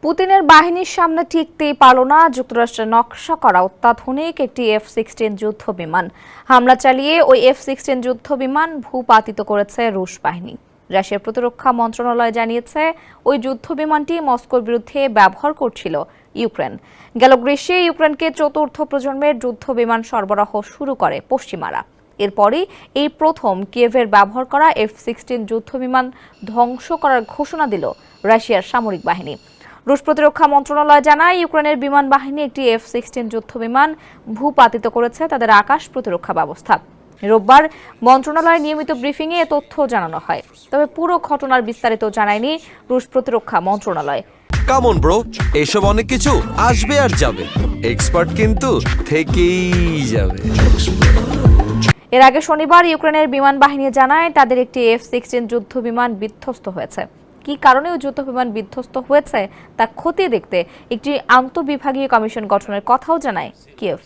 পুতিনের বাহিনীর সামনে টিকতেই পারল না যুক্তরাষ্ট্রের নকশা করা অত্যাধুনিক একটি F-16 যুদ্ধ বিমান। হামলা চালিয়ে ওই F-16 যুদ্ধ বিমান ভূপাতিত করেছে রুশ বাহিনী। রাশিয়ার প্রতিরক্ষা মন্ত্রণালয় জানিয়েছে, ওই যুদ্ধ বিমানটি মস্কোর বিরুদ্ধে ব্যবহার করছিল ইউক্রেন। গেল গ্রীষ্মে ইউক্রেনকে চতুর্থ প্রজন্মের যুদ্ধ বিমান সরবরাহ শুরু করে পশ্চিমারা। এরপরই এই প্রথম কিয়েভের ব্যবহার করা F-16 যুদ্ধ বিমান ধ্বংস করার ঘোষণা দিল রাশিয়ার সামরিক বাহিনী। রুশ প্রতিরক্ষা মন্ত্রণালয় জানায়, ইউক্রেনের বিমান বাহিনী একটি F-16 যুদ্ধ বিমান ভূপাতিত করেছে তাদের আকাশ প্রতিরক্ষা ব্যবস্থা। রোববার মন্ত্রণালয়ের নিয়মিত ব্রিফিংয়ে এ তথ্য জানানো হয়। তবে পুরো ঘটনার বিস্তারিত জানায়নি রুশ প্রতিরক্ষা মন্ত্রণালয়। কামন ব্রো, এসব অনেক কিছু আসবে আর যাবে, এক্সপার্ট কিন্তু থেকেই যাবে। এর আগে শনিবার ইউক্রেনের বিমান বাহিনী জানায়, তাদের একটি F-16 যুদ্ধ বিমান বিধ্বস্ত হয়েছে। কি কারণে ওই যুদ্ধ বিমান বিধ্বস্ত হয়েছে তা খতিয়ে দেখতে একটি আন্তঃবিভাগীয় কমিশন গঠনের কথাও জানায় কিয়েভ।